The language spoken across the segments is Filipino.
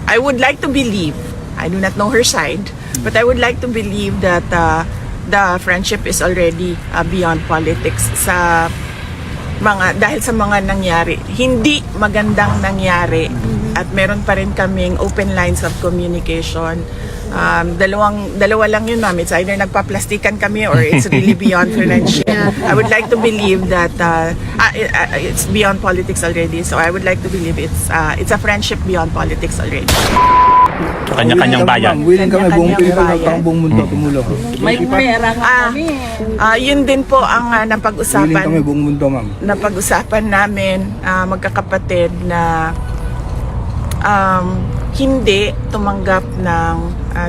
I would like to believe, I do not know her side, but I would like to believe that the friendship is already beyond politics dahil sa mga nangyari. Hindi magandang nangyari at meron pa rin kaming open lines of communication. Dalawa lang yun, ma'am. It's either nagpa-plastikan kami or it's really beyond friendship. I would like to believe that it's beyond politics already. So I would like to believe it's a friendship beyond politics already. Kanya-kanyang bayan. Willing kami buong Kanya-kanyang pera bayan. at buong mundo tumulong. May pera nga kami. Yun din po ang Willing kami napag-usapan. buong mundo, ma'am. Napag-usapan namin magkakapatid na hindi tumanggap ng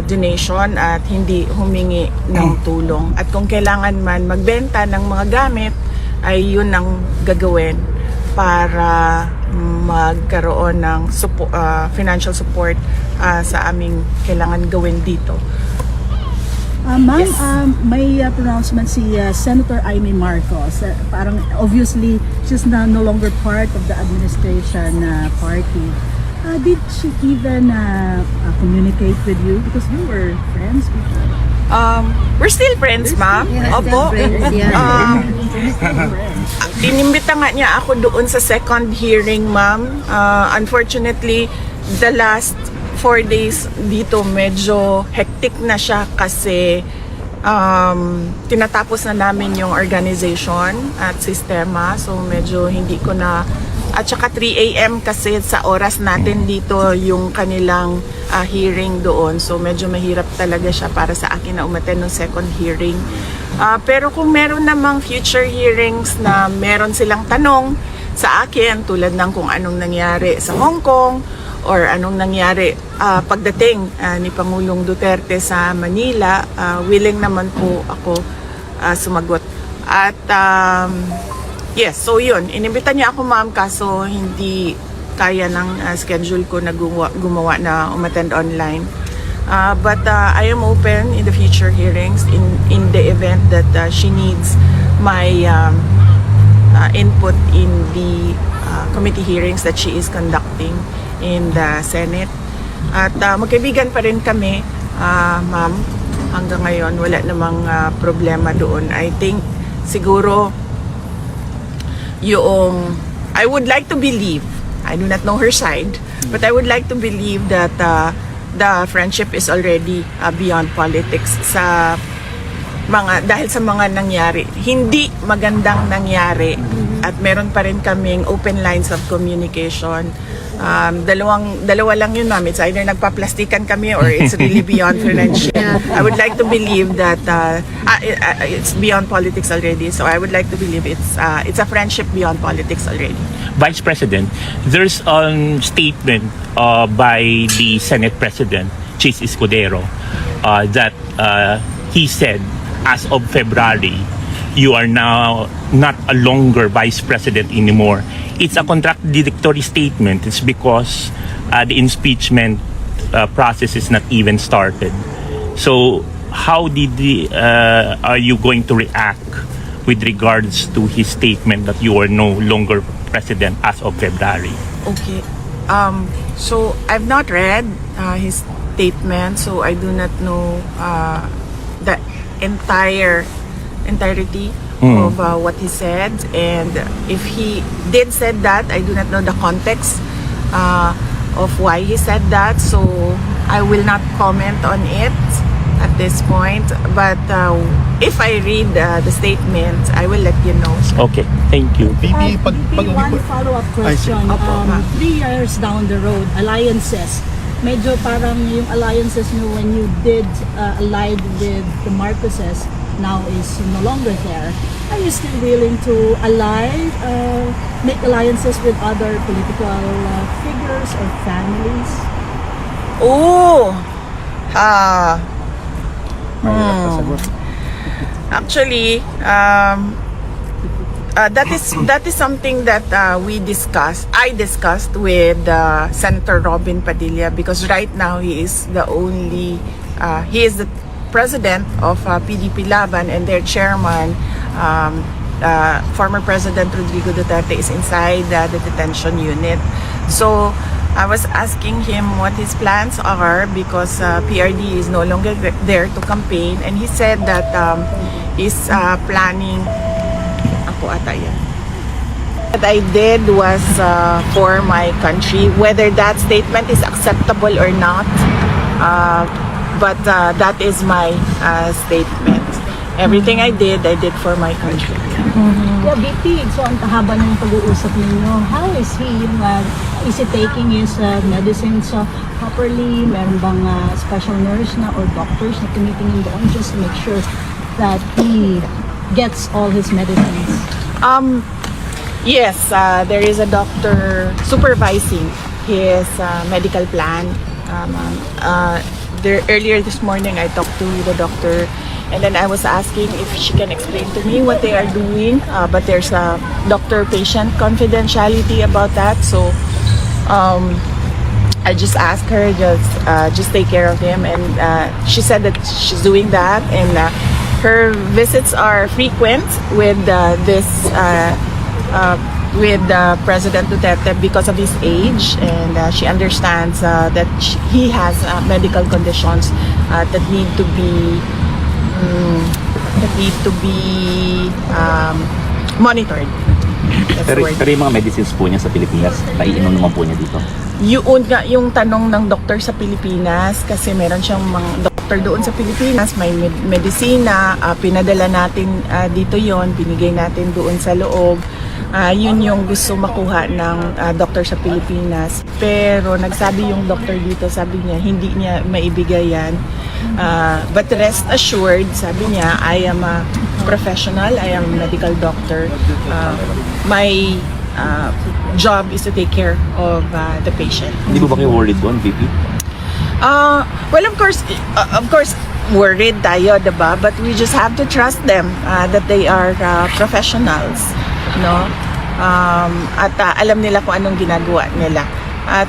donation at hindi humingi ng tulong. At kung kailangan man magbenta ng mga gamit, ay yun ang gagawin para magkaroon ng financial support sa aming kailangan gawin dito. Ma'am, Yes. may pronouncement si Senator Amy Marcos. Parang obviously, she's no longer part of the administration party. Did she even communicate with you? Because you were friends before. We're still friends, ma'am. Opo. Inimbita nga niya ako doon sa second hearing, ma'am. Unfortunately, the last 4 days dito medyo hectic na siya kasi tinatapos na namin yung organization at sistema. So medyo hindi ko na. At saka 3 a.m. kasi sa oras natin dito yung kanilang hearing doon. So medyo mahirap talaga siya para sa akin na umattend ng second hearing. Pero kung meron namang future hearings na meron silang tanong sa akin tulad ng kung anong nangyari sa Hong Kong or anong nangyari pagdating ni Pangulong Duterte sa Manila, willing naman po ako sumagot. At yes, so yun, inimbita niya ako, ma'am, kaso hindi kaya ng schedule ko na gumawa na umattend online. But I am open in the future hearings in the event that she needs my input in the committee hearings that she is conducting in the Senate. At magkaibigan pa rin kami, ma'am, hanggang ngayon wala namang problema doon. I think siguro I would like to believe, I do not know her side, but I would like to believe that the friendship is already beyond politics dahil sa mga nangyari. Hindi magandang nangyari at meron pa rin kaming open lines of communication. Dalawa lang yun, ma'am. It's either nagpa-plastikan kami or it's really beyond friendship. I would like to believe that it's beyond politics already. So I would like to believe it's a friendship beyond politics already. Vice President, there's a statement by the Senate President, Chis Escudero, that he said as of February, you are now not a longer Vice President anymore. It's a contradictory statement. It's because the impeachment process is not even started. So how are you going to react with regards to his statement that you are no longer president as of February? Okay. So I've not read his statement, so I do not know the entirety of what he said, and if he did said that, I do not know the context of why he said that, so I will not comment on it at this point. But if I read the statement, I will let you know. Okay, thank you. Maybe one follow-up question. 3 years down the road, alliances. Medyo parang yung alliances nyo when you did allied with the Marcoses now is no longer there. Are you still willing to make alliances with other political figures or families? Actually, that is something that I discussed with Senator Robin Padilla, because right now he is the president of PDP Laban, and their chairman, former President Rodrigo Duterte, is inside the detention unit. So I was asking him what his plans are because PRD is no longer there to campaign, and he said that he's planning. Ako ata yan. What I did was for my country, whether that statement is acceptable or not, but that is my statement. Everything I did for my country. Yeah, BP, so ang haba ng pag-uusap ninyo, how is he, is he taking his medicines properly? Meron bang special nurse na or doctors na tumitingin doon just to make sure that he gets all his medicines? Yes, there is a doctor supervising his medical plan. Earlier this morning, I talked to the doctor, and then I was asking if she can explain to me what they are doing. But there's a doctor-patient confidentiality about that, so I just asked her just take care of him, and she said that she's doing that, and her visits are frequent with with President Duterte because of his age, and she understands that he has medical conditions that need to be monitored. That's the Pero, word. pero yung mga medicines po niya sa Pilipinas, naiinom naman po niya dito. Yung tanong ng doktor sa Pilipinas, kasi meron siyang mga doktor doon sa Pilipinas, may medisina, pinadala natin dito yon, binigay natin doon sa loob. Yun yung gusto makuha ng doktor sa Pilipinas. Pero nagsabi yung doktor dito, sabi niya, hindi niya maibigay yan. But rest assured, sabi niya, I am a professional, I am a medical doctor. My job is to take care of the patient. Hindi po ba kayo worried doon, VP? Well, of course, worried tayo, diba? But we just have to trust them that they are professionals, no? At alam nila kung anong ginagawa nila. At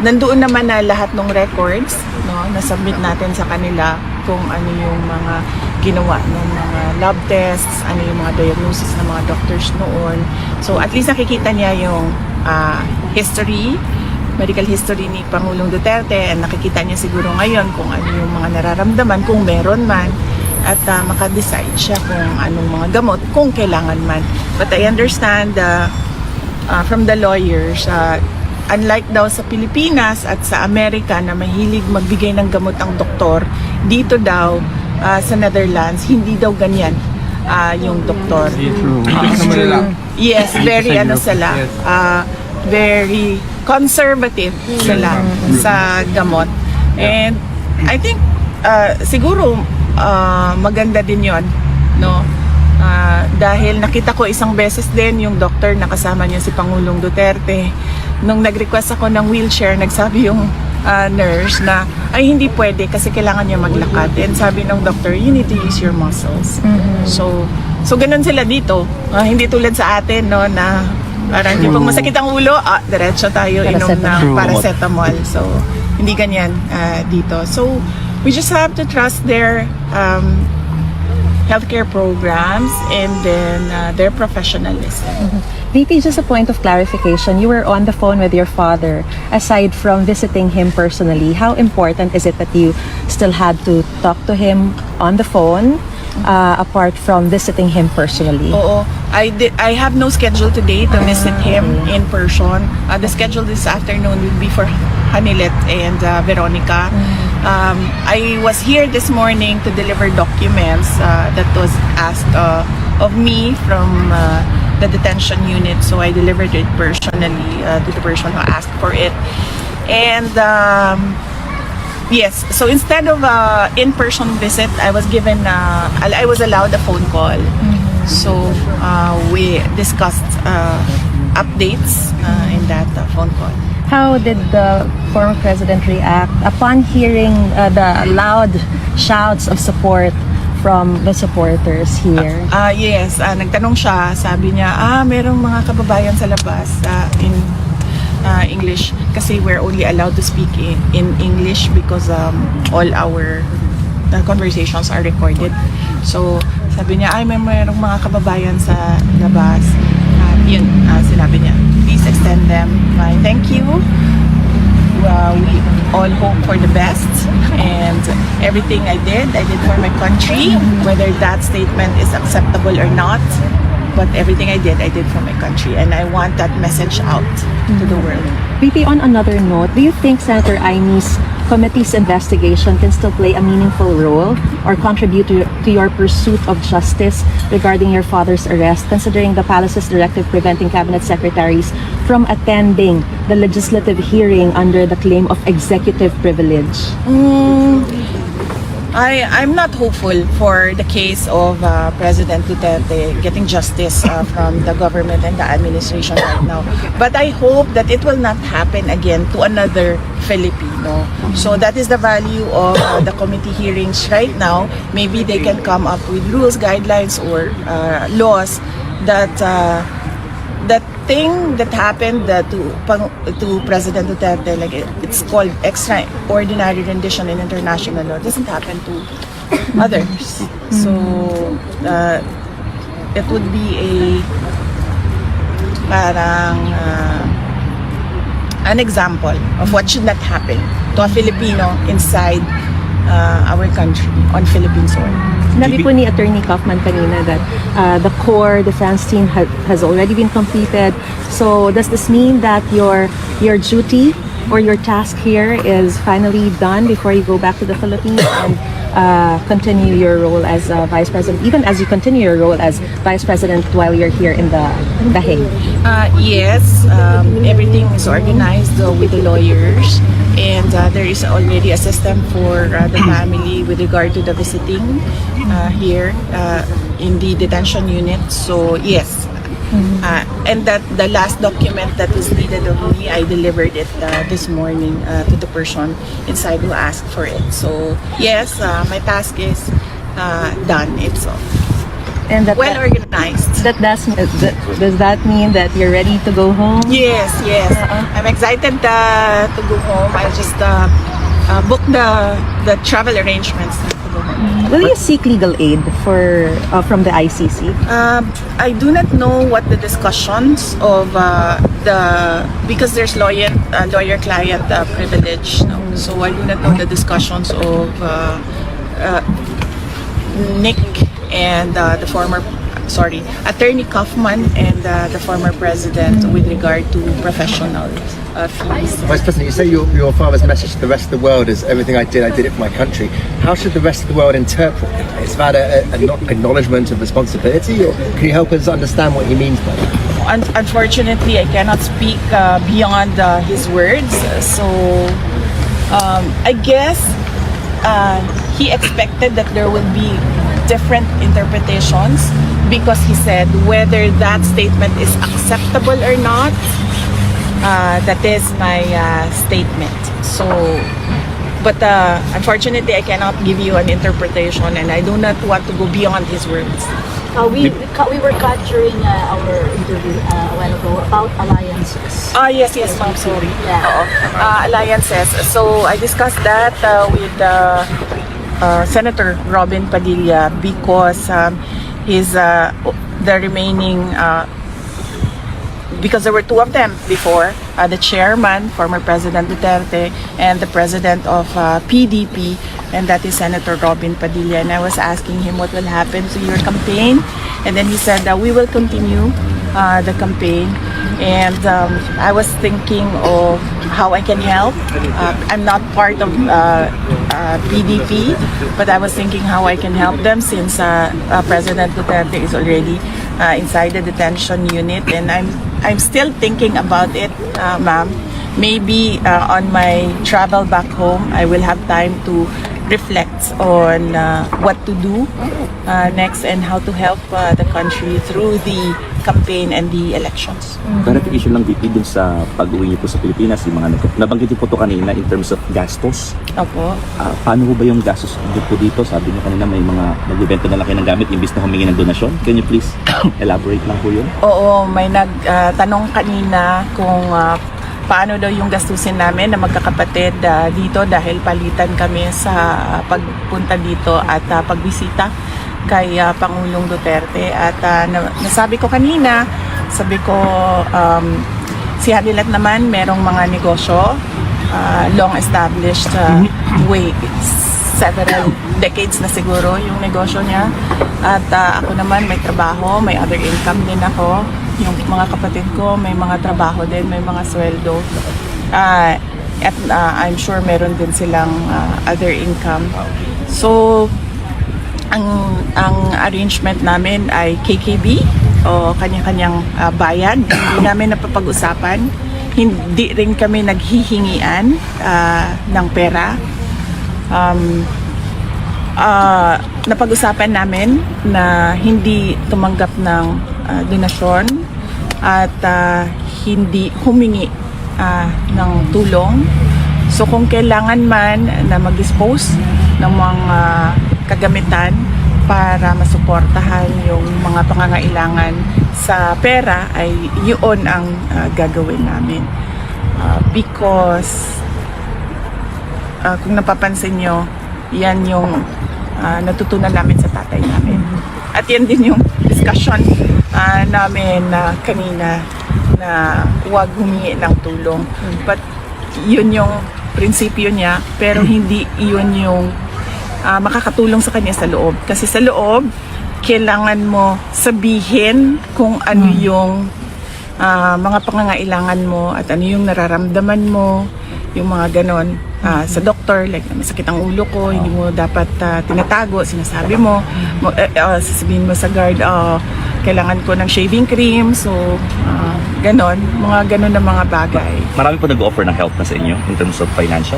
nandoon naman na lahat ng records, no? Na-submit natin sa kanila kung ano yung mga ginawa ng mga lab tests, ano yung mga diagnosis ng mga doctors noon. So at least nakikita niya yung history, medical history ni Pangulong Duterte, and nakikita niya siguro ngayon kung ano yung mga nararamdaman, kung meron man, at makadecide siya kung anong mga gamot, kung kailangan man. But I understand from the lawyers, unlike daw sa Pilipinas at sa Amerika na mahilig magbigay ng gamot ang doktor, dito daw sa Netherlands, hindi daw ganyan yung doktor. Yes, very sila. Very conservative sila sa gamot. And I think siguro maganda din yon, no? Dahil nakita ko isang beses din yung doctor na kasama niya si Pangulong Duterte. Nung nag-request ako ng wheelchair, nagsabi yung nurse na ay hindi pwede kasi kailangan niya maglakad. And sabi ng doctor, you need to use your muscles. So ganun sila dito. Hindi tulad sa atin, no, na parang pag masakit ang ulo, diretso tayo inom ng paracetamol. So hindi ganyan dito. So we just have to trust their healthcare programs and then their professionalism. VP, just a point of clarification. You were on the phone with your father. Aside from visiting him personally, how important is it that you still had to talk to him on the phone, apart from visiting him personally? Oo. I have no schedule today to visit him in person. The schedule this afternoon will be for Hanilet and Veronica. I was here this morning to deliver documents that was asked of me from the detention unit, so I delivered it personally to the person who asked for it. And yes, so instead of in-person visit, I was allowed a phone call. So we discussed updates in that phone call. How did the former president react upon hearing the loud shouts of support from the supporters here? Yes, nagtanong siya, sabi niya, merong mga kababayan sa labas in English kasi we're only allowed to speak in English because all our conversations are recorded. So sabi niya, merong mga kababayan sa labas. Yun, sinabi niya, please extend them my thank you we all hope for the best, and everything I did for my country, whether that statement is acceptable or not. But everything I did for my country, and I want that message out to the world. VP, on another note, do you think Senator Aime's committee's investigation can still play a meaningful role or contribute to your pursuit of justice regarding your father's arrest, considering the palace's directive preventing cabinet secretaries from attending the legislative hearing under the claim of executive privilege? I'm not hopeful for the case of President Duterte getting justice from the government and the administration right now. But I hope that it will not happen again to another Filipino. So that is the value of the committee hearings right now. Maybe they can come up with rules, guidelines, or laws that that thing that happened to President Duterte, like it's called extraordinary rendition in international law, doesn't happen to others. So it would be a parang an example of what should not happen to a Filipino inside our country on Philippine soil. Sinabi po ni Attorney Kaufman kanina that the core defense team has already been completed. So does this mean that your duty or your task here is finally done before you go back to the Philippines and continue your role as Vice President, even as you continue your role as Vice President while you're here in the Hague? Yes, everything is organized with the lawyers, and there is already a system for the family with regard to the visiting here in the detention unit. So yes, and that the last document that was needed of me, I delivered it this morning to the person inside who asked for it. So yes, my task is done. It's And that, well organized. does that mean that you're ready to go home? Yes, yes. I'm excited to go home. I just booked the travel arrangements to go home. Will you seek legal aid from the ICC? I do not know what the discussions of because there's lawyer-client privilege. No? So I do not know the discussions of Nick and Attorney Kaufman and the former president with regard to professional fees. Vice President, you say your father's message to the rest of the world is everything I did it for my country. How should the rest of the world interpret it? Is that an acknowledgement of responsibility, or can you help us understand what he means by that? Unfortunately, I cannot speak beyond his words. So I guess he expected that there would be different interpretations, because he said whether that statement is acceptable or not, that is my statement. So, but unfortunately, I cannot give you an interpretation, and I do not want to go beyond his words. We were cut during our interview a while ago about alliances. Yes, ma'am, sorry. Yeah. Alliances. So I discussed that with Senator Robin Padilla, because he's the remaining, because there were two of them before, the chairman, former President Duterte, and the president of PDP, and that is Senator Robin Padilla. And I was asking him what will happen to your campaign, and then he said that we will continue the campaign. And I was thinking of how I can help. I'm not part of PDP, but I was thinking how I can help them, since President Duterte is already inside the detention unit, and I'm still thinking about it, ma'am. Maybe on my travel back home, I will have time to reflect on what to do next and how to help the country through the campaign and the elections. Clarification lang, VP, dun sa pag-uwi niyo po sa Pilipinas, yung mga nabanggit niyo po to kanina in terms of gastos. Opo. Paano po ba yung gastos po dito? Sabi niyo kanina may mga nagbibenta na lang kayo ng gamit imbis na humingi ng donasyon. Can you please elaborate lang po yun? Oo, may nagtanong kanina kung paano daw yung gastusin namin na magkakapatid dito, dahil palitan kami sa pagpunta dito at pagbisita kay Pangulong Duterte. At nasabi ko kanina, sabi ko si Hadilat naman merong mga negosyo long established way, several decades na siguro yung negosyo niya. At ako naman may trabaho, may other income din ako. Yung mga kapatid ko may mga trabaho din, may mga sweldo. At I'm sure meron din silang other income. So, ang arrangement namin ay KKB o kanya-kanyang bayan. Hindi namin napapag-usapan. Hindi rin kami naghihingian ng pera. Napag-usapan namin na hindi tumanggap ng donasyon at hindi humingi ng tulong. So kung kailangan man na mag-dispose ng mga kagamitan para masuportahan yung mga pangangailangan sa pera, ay yun ang gagawin namin. Because kung napapansin nyo, yan yung natutunan namin sa tatay namin. At yan din yung discussion namin kanina, na huwag humingi ng tulong. But yun yung prinsipyo niya, pero hindi yun yung makakatulong sa kanya sa loob. Kasi sa loob, kailangan mo sabihin kung ano yung mga pangangailangan mo at ano yung nararamdaman mo, yung mga ganon. Sa doktor, like masakit ang ulo ko, hindi mo dapat tinatago, sinasabi mo, sasabihin mo sa guard, kailangan ko ng shaving cream, so ganon, mga ganon na mga bagay. Marami po nag-offer ng help na sa inyo in terms of financial?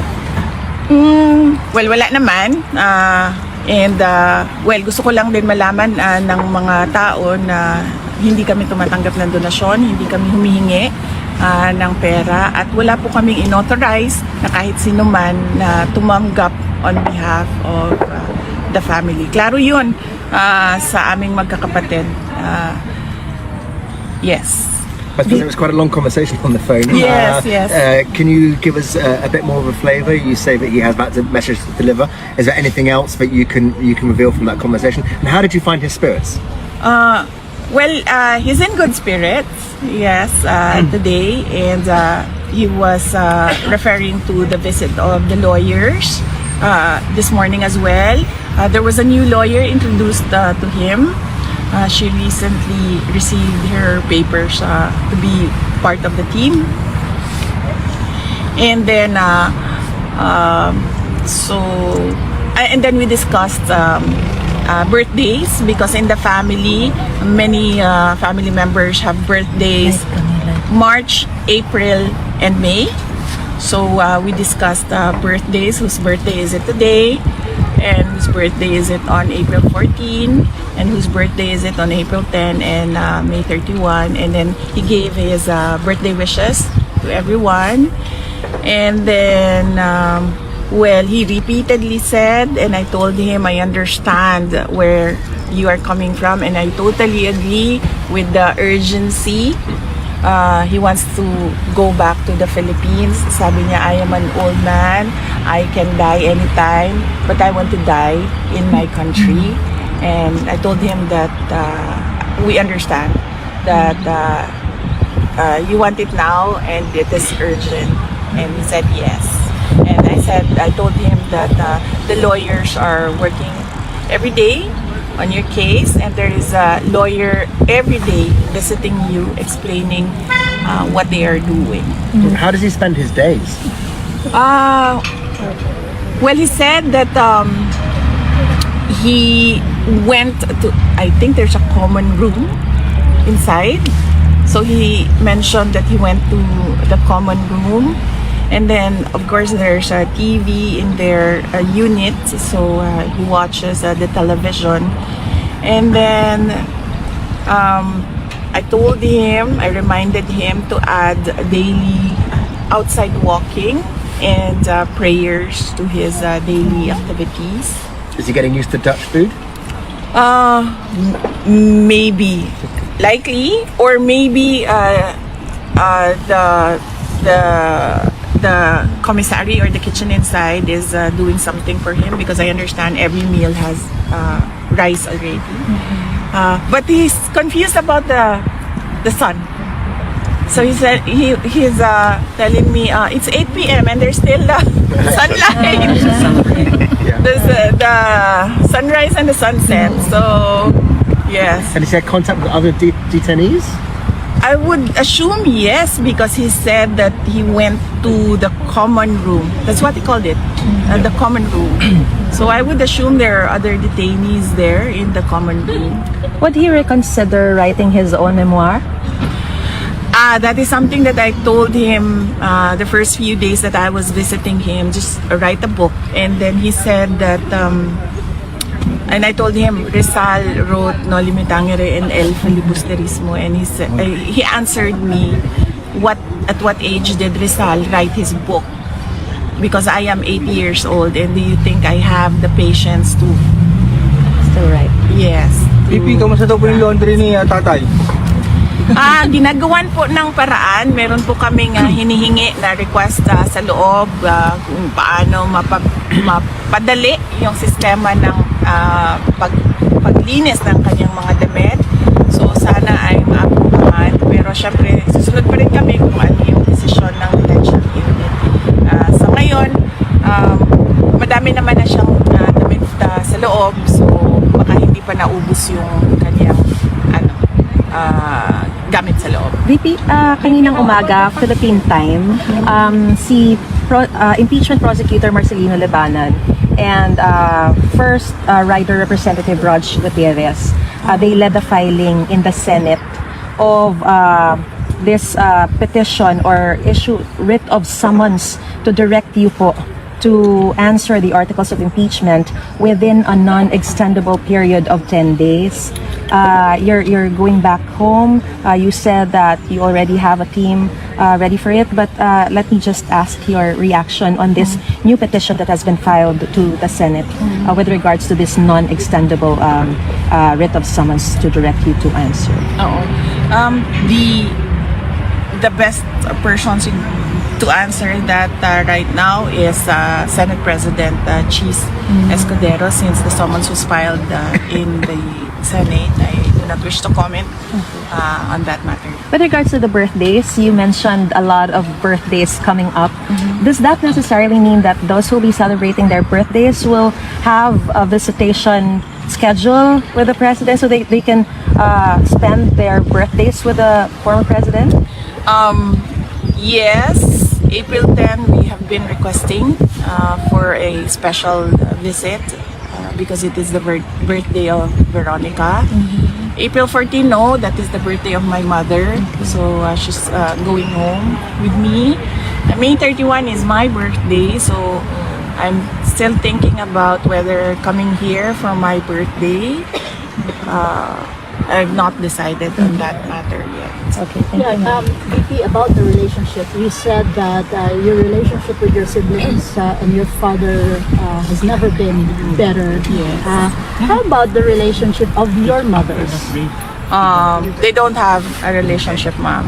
Well, wala naman. Well, gusto ko lang din malaman ng mga tao na hindi kami tumatanggap ng donasyon, hindi kami humihingi ng pera, at wala po kaming inauthorize na kahit sino man na tumanggap on behalf of the family. Klaro yun sa aming magkakapatid. Yes. I suppose it was quite a long conversation on the phone. Yes, yes. Can you give us a bit more of a flavour? You say that he has that message to deliver. Is there anything else that you can reveal from that conversation? And how did you find his spirits? Well, he's in good spirits, yes, today, and he was referring to the visit of the lawyers this morning as well. There was a new lawyer introduced to him. She recently received her papers to be part of the team. And then, and then we discussed birthdays, because in the family, many family members have birthdays March, April, and May. So we discussed birthdays, whose birthday is it today, and whose birthday is it on April 14, and whose birthday is it on April 10 and May 31. And then he gave his birthday wishes to everyone. And then well, he repeatedly said, and I told him I understand where you are coming from, and I totally agree with the urgency. He wants to go back to the Philippines. Sabi niya, I am an old man, I can die anytime, but I want to die in my country. And I told him that we understand that you want it now and it is urgent. And he said yes. And I told him that the lawyers are working every day on your case, and there is a lawyer every day visiting you, explaining what they are doing. How does he spend his days? Well, he said that he went to, I think there's a common room inside. So he mentioned that he went to the common room. And then, of course, there's a TV in their unit, so he watches the television. And then I told him, I reminded him to add daily outside walking and prayers to his daily activities. Is he getting used to Dutch food? Maybe, likely, or maybe the commissary or the kitchen inside is doing something for him, because I understand every meal has rice already. But he's confused about the son. So he said he's telling me it's 8 p.m. and there's still sunlight. There's the sunrise and the sunset. So yes, And is there contact with other detainees? I would assume yes, because he said that he went to the common room. That's what he called it, the common room. So I would assume there are other detainees there in the common room. Would he reconsider writing his own memoir? That is something that I told him the first few days that I was visiting him. Just write a book, and then he said that. And I told him Rizal wrote Noli Me Tangere and El Filibusterismo, and he said he answered me, at what age did Rizal write his book? Because I am 80 years old, and do you think I have the patience to? Still right. Yes. Pipi, kamusta daw po yung laundry ni tatay? Ginagawan po ng paraan. Meron po kaming hinihingi na request sa loob kung paano mapadali yung sistema ng paglinis ng kanyang mga damit. So sana ay maaprobahan. Pero syempre, susunod pa rin kami kung ano yung desisyon ng detention unit. Sa ngayon, madami naman na siyang damit sa loob. So baka hindi pa naubos yung kanyang gamit sa loob. VP, kaninang umaga, Philippine time, si impeachment prosecutor Marcelino Lebanon and first rider representative Raj Gutierrez, they led the filing in the Senate of this petition or issue writ of summons to direct you po to answer the articles of impeachment within a non-extendable period of 10 days. You're going back home. You said that you already have a team ready for it, but let me just ask your reaction on this new petition that has been filed to the Senate with regards to this non-extendable writ of summons to direct you to answer. The best person to answer that right now is Senate President Cheese Escudero, since the summons was filed in the Senate. I do not wish to comment on that matter. With regards to the birthdays, you mentioned a lot of birthdays coming up. Does that necessarily mean that those who will be celebrating their birthdays will have a visitation schedule with the president so they can spend their birthdays with the former president? Yes, April 10 we have been requesting for a special visit because it is the birthday of Veronica. April 14, no, that is the birthday of my mother. So she's going home with me. May 31 is my birthday, so I'm still thinking about whether coming here for my birthday. I've not decided on that matter yet. Okay, thank you. VP, about the relationship, you said that your relationship with your siblings and your father has never been better. Yes. How about the relationship of your mothers? They don't have a relationship, ma'am.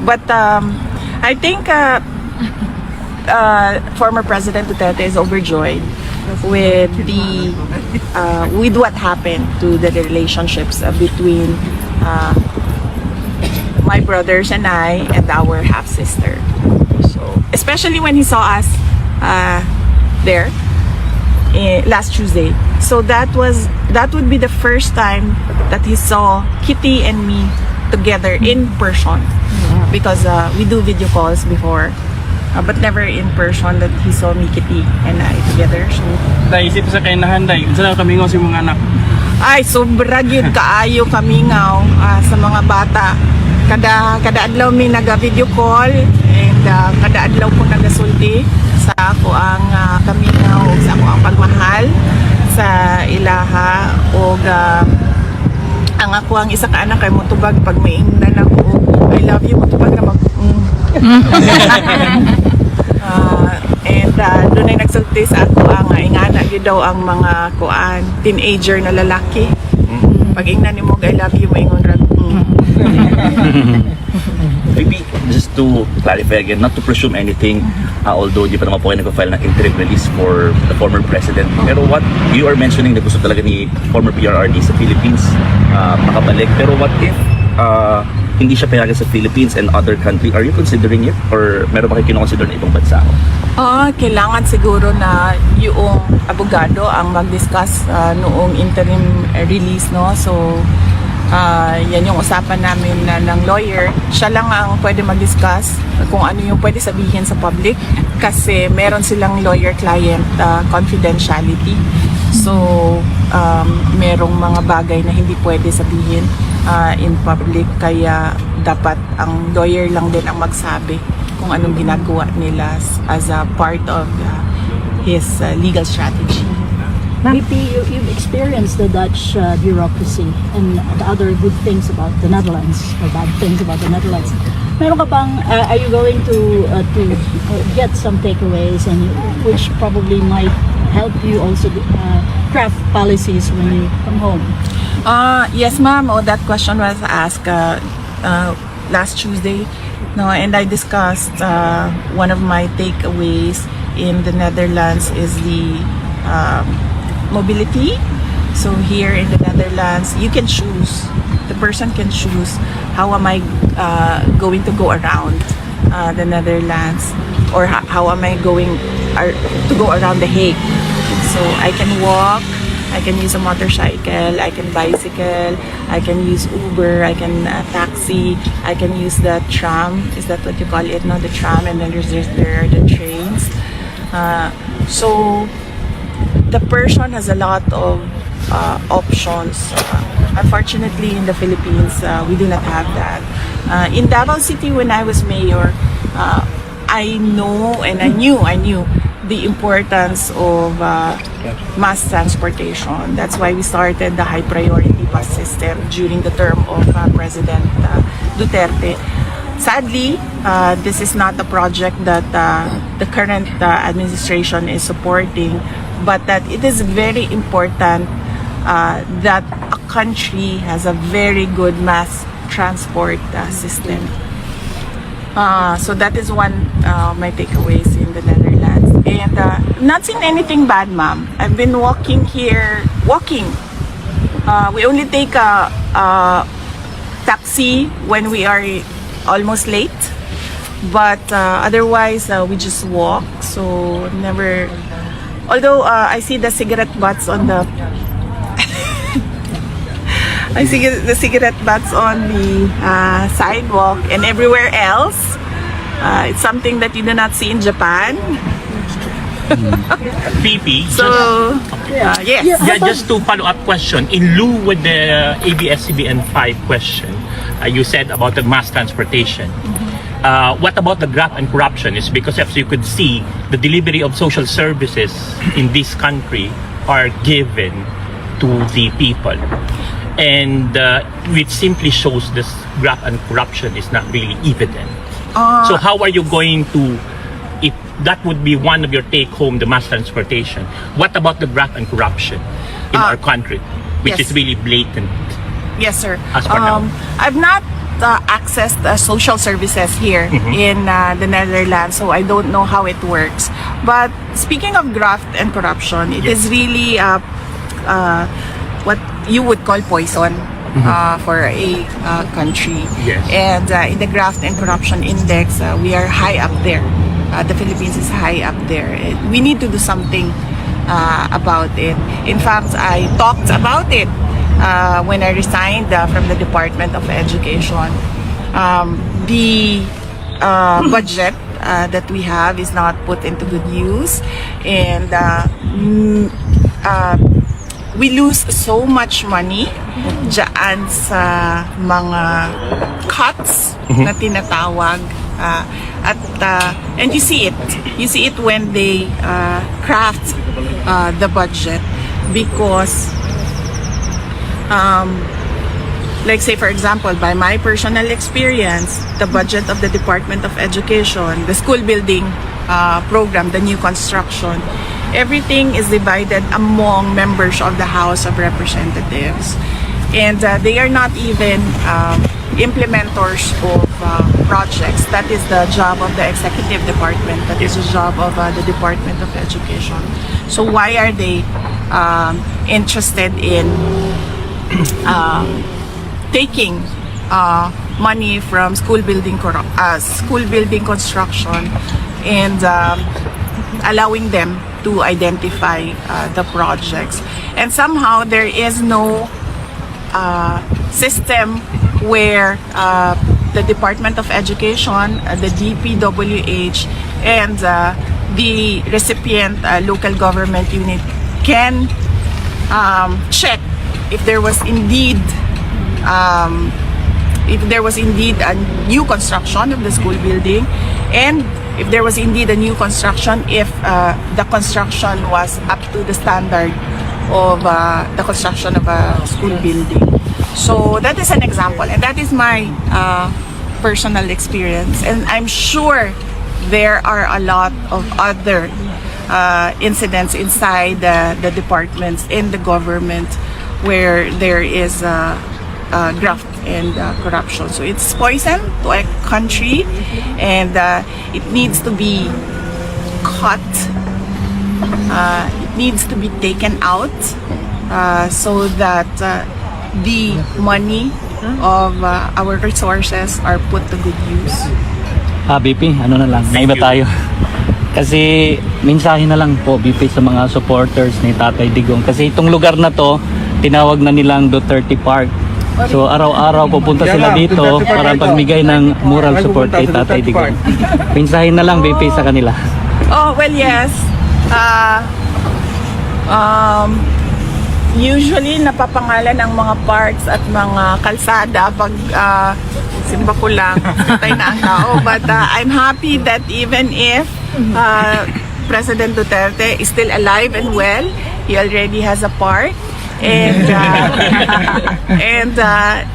But I think former President Duterte is overjoyed with with what happened to the relationships between my brothers and I and our half sister. So especially when he saw us there last Tuesday. So that would be the first time that he saw Kitty and me together in person, because we do video calls before. But never in person that he saw me, Kitty, and I together. So, Isip sa kainahan, day. Saan kami nga si mga anak? ay, sobra yun kaayo kamingaw sa mga bata. Kada adlaw mi naga-video call, and kada adlaw ko nagasulti sa ako ang kamingaw, sa ako ang pagmahal sa ilaha, o ang ako ang isa ka anak kay motubag pag maingnan ako, I love you, motubag na mag and doon ay nagsulti sa ako ang ingana yun daw ang mga kuan teenager na lalaki. Pag ingnan ni mo I love you, maingon rag Maybe just to clarify again, not to presume anything, although di pa naman po kayo nag-file ng interim release for the former president. Pero what you are mentioning na gusto talaga ni former PRRD sa Philippines makabalik. Pero what if hindi siya payagan sa Philippines and other country, are you considering it? Or meron ba kayo kinoconsider na ibang bansa? Kailangan siguro na yung abogado ang mag-discuss noong interim release, no? So, yan yung usapan namin ng lawyer. Siya lang ang pwede mag-discuss kung ano yung pwede sabihin sa public kasi meron silang lawyer-client confidentiality. So, merong mga bagay na hindi pwede sabihin in public kaya dapat ang lawyer lang din ang magsabi kung anong ginagawa nila as a part of his legal strategy. VP, you've experienced the Dutch bureaucracy and the other good things about the Netherlands, or bad things about the Netherlands. Meron ka bang, are you going to get some takeaways and which probably might help you also craft policies when you come home? Yes, ma'am. That question was asked last Tuesday. No, and I discussed one of my takeaways in the Netherlands is the mobility. So here in the Netherlands, you can choose. The person can choose how am I going to go around the Netherlands, or how am I going to go around The Hague. So I can walk, I can use a motorcycle, I can bicycle, I can use Uber, I can taxi, I can use the tram. Is that what you call it? No, the tram, and then there are the trains. So the person has a lot of options. Unfortunately, in the Philippines, we do not have that. In Davao City, when I was mayor, I know and I knew the importance of mass transportation. That's why we started the high priority bus system during the term of President Duterte. Sadly, this is not a project that the current administration is supporting, but that it is very important that a country has a very good mass transport system. So that is one my takeaways in the Netherlands. And not seen anything bad, ma'am. I've been walking here, we only take a taxi when we are almost late. But otherwise, we just walk. So never, although I see the cigarette butts on the I see the cigarette butts on the sidewalk and everywhere else. It's something that you do not see in Japan. VP, So, yes. just to follow up question, in lieu with the ABS-CBN 5 question, you said about the mass transportation. What about the graft and corruption? Is because as you could see, the delivery of social services in this country are given to the people. And which simply shows this graft and corruption is not really evident. So how are you going to, if that would be one of your take home, the mass transportation, what about the graft and corruption in our country, which yes. is really blatant? Yes, sir. As per now. I've not accessed social services here in the Netherlands, so I don't know how it works. But speaking of graft and corruption, it is really what you would call poison for a country. Yes. And in the graft and corruption index, we are high up there. The Philippines is high up there. We need to do something about it. In fact, I talked about it when I resigned from the Department of Education. The budget that we have is not put into good use, and we lose so much money dyan sa mga cuts na tinatawag. And you see it when they craft the budget, because like say for example, by my personal experience, the budget of the Department of Education, the school building program, the new construction, everything is divided among members of the House of Representatives, and they are not even implementors of projects. That is the job of the executive department. That is the job of the Department of Education. So why are they interested in taking money from school building construction and allowing them to identify the projects. And somehow there is no system where the Department of Education, the DPWH, and the recipient local government unit can check if there was indeed a new construction of the school building, and if there was indeed a new construction, if the construction was up to the standard of the construction of a school building. So that is an example, and that is my personal experience. And I'm sure there are a lot of other incidents inside the departments in the government where there is graft and corruption. So it's poison to a country, and it needs to be cut. It needs to be taken out so that the money of our resources are put to good use. BP, ano na lang, naiba tayo. Kasi mensahe na lang po, BP, sa mga supporters ni Tatay Digong. Kasi itong lugar na to, tinawag na nilang Duterte Park. So araw-araw pupunta sila dito para pagbigay ng moral support kay Tatay Digong. Mensahe na lang, BP, sa kanila. Oh, well, yes. Usually, napapangalan ng mga parks at mga kalsada pag simba ko lang, patay na ang tao. But I'm happy that even if President Duterte is still alive and well, he already has a park. And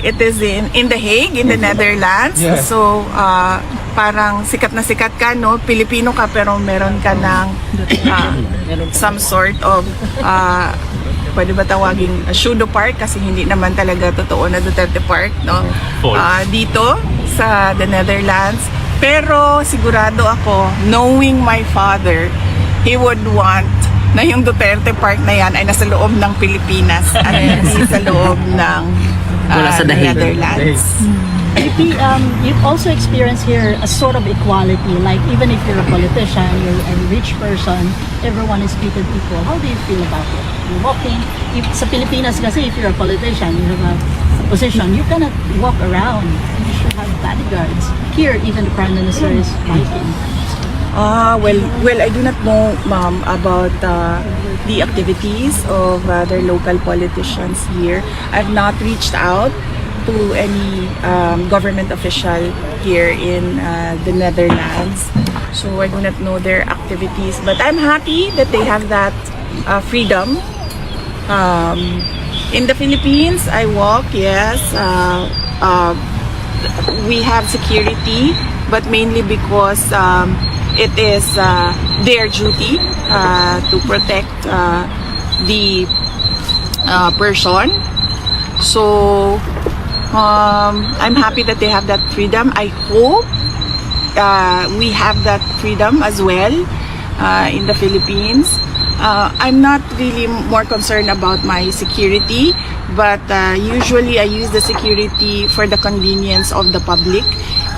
it is in The Hague, in the Netherlands. So parang sikat na sikat ka, no? Pilipino ka pero meron ka ng some sort of pwede ba tawaging pseudo park, kasi hindi naman talaga totoo na Duterte Park, no? Dito sa the Netherlands. Pero sigurado ako, knowing my father, he would want na yung Duterte Park na yan ay nasa loob ng Pilipinas at hindi sa loob ng Netherlands. BP, you've also experienced here a sort of equality, like even if you're a politician, you're a rich person, everyone is treated equal. How do you feel about it? You're walking, sa Pilipinas kasi, if you're a politician, you have a position, you cannot walk around. You should have bodyguards. Here, even the Prime Minister is biking. Well, I do not know, ma'am, about the activities of their local politicians here. I've not reached out to any government official here in the Netherlands, so I do not know their activities. But I'm happy that they have that freedom. In the Philippines, I walk. Yes, we have security, but mainly because it is their duty to protect the person. So I'm happy that they have that freedom. I hope we have that freedom as well in the Philippines. I'm not really more concerned about my security, but usually I use the security for the convenience of the public.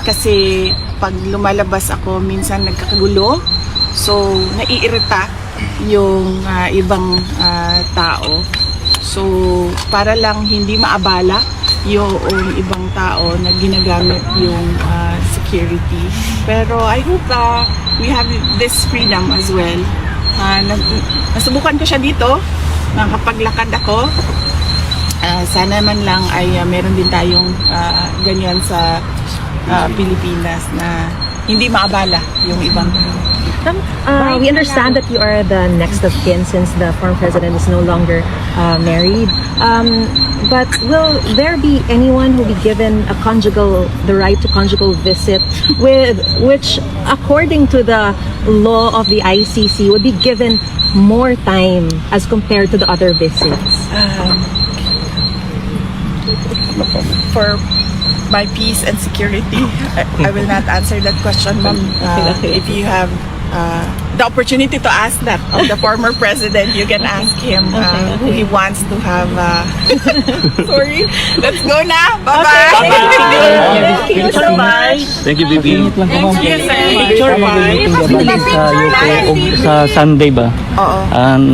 Kasi pag lumalabas ako, minsan nagkakagulo. So, naiirita yung ibang tao. So, para lang hindi maabala yung ibang tao na ginagamit yung security. Pero I hope we have this freedom as well. Nasubukan ko siya dito, nakapaglakad ako. Sana man lang ay meron din tayong ganyan sa Pilipinas na hindi maabala yung ibang We understand that you are the next of kin since the former president is no longer married. But will there be anyone who will be given the right to conjugal visit, which according to the law of the ICC would be given more time as compared to the other visits? For my peace and security, I will not answer that question, ma'am. If you have the opportunity to ask that of the former president. You can ask him who he wants to have. Sorry, let's go na. Bye-bye. Thank you so much. Thank you, VP. Yes, sir. Picture sa UK sa Sunday ba? Oo.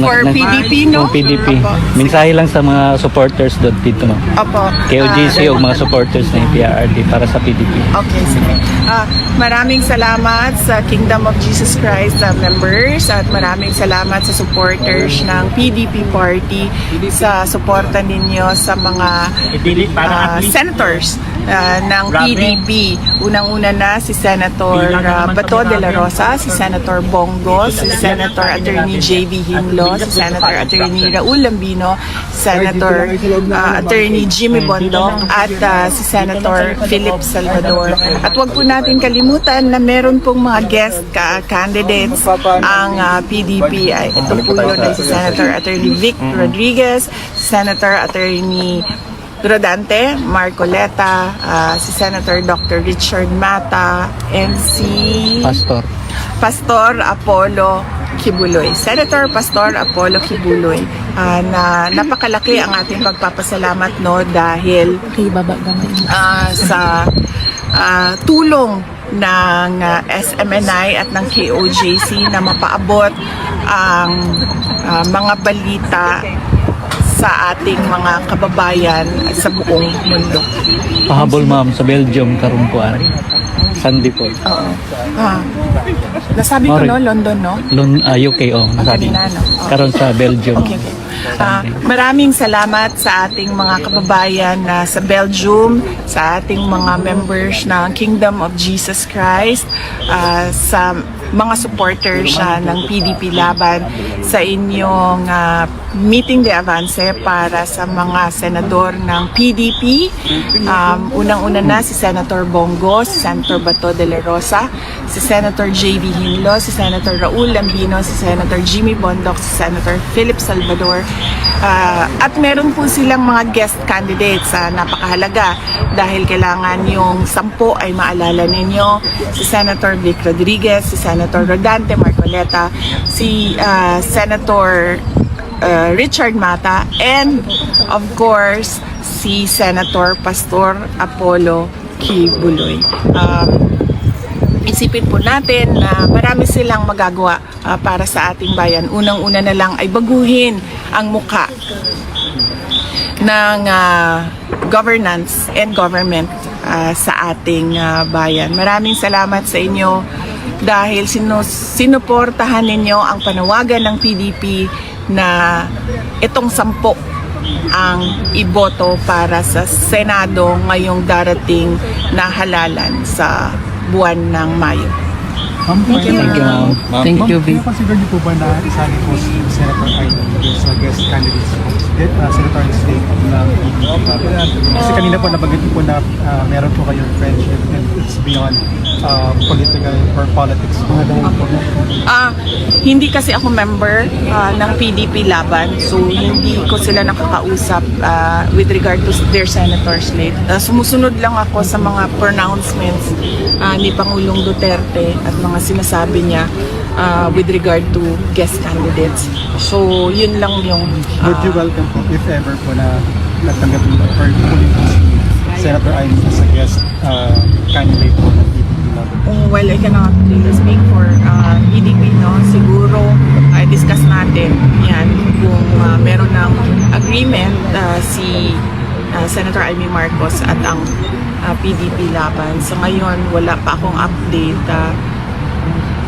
For PDP, no? For PDP. Opo. Mensahe lang sa mga supporters doon dito, no? Opo. KOJC o mga supporters ng PRRD para sa PDP. Okay, sige. Maraming salamat sa Kingdom of Jesus Christ members at maraming salamat sa supporters ng PDP Party sa suporta ninyo sa mga senators ng PDP. Unang-una na si Senator Bato de la Rosa, si Senator Bongo, si Senator Attorney J.B. Hinlo, si Senator Attorney Raul Lambino, Senator Attorney Jimmy Bondok at si Senator Philip Salvador. At wag po natin kalimutan na meron pong mga guest candidates ang PDP. Ito po yun ay si Senator Attorney Vic Rodriguez, Senator Attorney Rodante Marcoleta, si Senator Dr. Richard Mata, and si Pastor Apollo Kibuloy. Senator Pastor Apollo Kibuloy, na napakalaki ang ating pagpapasalamat, no, dahil sa tulong ng SMNI at ng KOJC na mapaabot ang mga balita sa ating mga kababayan sa buong mundo. Pahabol ma'am sa Belgium karungkuan. Sunday po. Oo. Nasabi ko, no? London, no? UK nasabi. Kanina, no? Oo. Karon sa Belgium. Okay. Maraming salamat sa ating mga kababayan na sa Belgium, sa ating mga members ng Kingdom of Jesus Christ, sa mga supporters ng PDP Laban, sa inyong meeting de avance para sa mga senador ng PDP. Unang-una na si Senator Bongo, si Senator Bato de la Rosa, si Senator J.B. Hinlo, si Senator Raul Lambino, si Senator Jimmy Bondok, si Senator Philip Salvador. At meron po silang mga guest candidates, napakahalaga dahil kailangan yung 10 ay maalala ninyo: si Senator Vic Rodriguez, si Senator Rodante Marcoleta, si Senator Richard Mata, and of course si Senator Pastor Apollo Kibuloy. Isipin po natin na marami silang magagawa para sa ating bayan. Unang-una na lang ay baguhin ang muka ng governance and government sa ating bayan. Maraming salamat sa inyo dahil sinuportahan ninyo ang panawagan ng PDP na itong 10 ang iboto para sa Senado ngayong darating na halalan sa buwan ng Mayo. Thank you. Thank you, Ma'am, consider niyo po ba na isali po si Senator Aino sa guest candidates po? Senator in State ng kasi kanina po nabanggit po na meron po kayong friendship and it's beyond political or politics. Hindi kasi ako member ng PDP Laban, so hindi ko sila nakakausap with regard to their senator slate. Sumusunod lang ako sa mga pronouncements ni Pangulong Duterte at mga sinasabi niya with regard to guest candidates. So, yun lang yung... Would you welcome po if ever po na natanggap niyo or pulling po si Senator Aino as a guest candidate po ng PDP Laban? Well, I cannot really speak for PDP, no? Siguro, discuss natin yan kung meron ng agreement si Senator Amy Marcos at ang PDP Laban. So ngayon, wala pa akong update.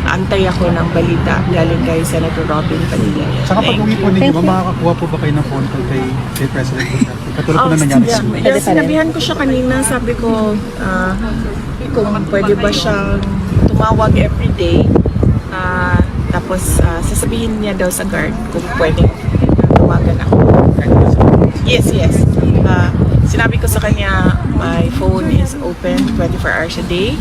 Antay ako ng balita galing kay Senator Robin Padilla. Saka pag-uwi po ninyo, makakakuha po ba kayo ng phone call kay President Duterte? Katulad po na nangyari sa inyo. Yeah, sinabihan ko siya kanina, sabi ko kung pwede ba siyang tumawag everyday, tapos sasabihin niya daw sa guard kung pwede tawagan ako. Yes. Sinabi ko sa kanya, my phone is open 24 hours a day.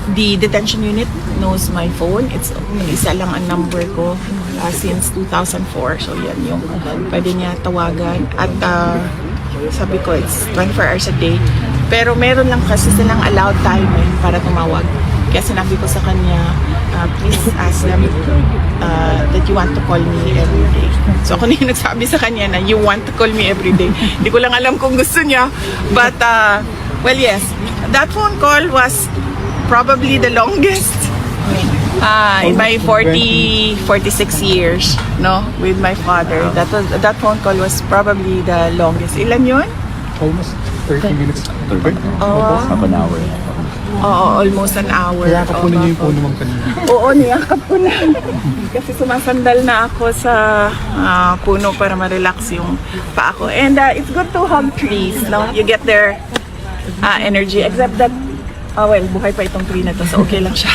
The detention unit knows my phone. It's isa lang ang number ko since 2004. So yan yung pwede niya tawagan. At sabi ko, it's 24 hours a day. Pero meron lang kasi silang allowed time para tumawag. Kaya sinabi ko sa kanya, please ask them that you want to call me every day. So ako na yung nagsabi sa kanya na you want to call me every day. Hindi ko lang alam kung gusto niya. But, well, yes, that phone call was probably the longest in my 46 years, no, with my father. That phone call was probably the longest. Ilan yun? Almost 30 minutes. Half an hour. Oo, almost an hour. Kaya ka po ninyo yung phone naman kanina. Oo, niyakap ko na. Kasi sumasandal na ako sa puno para ma-relax yung paa ko. And it's good to hug trees, no? You get their energy. Except that, well, buhay pa itong tree na to, so okay lang siya.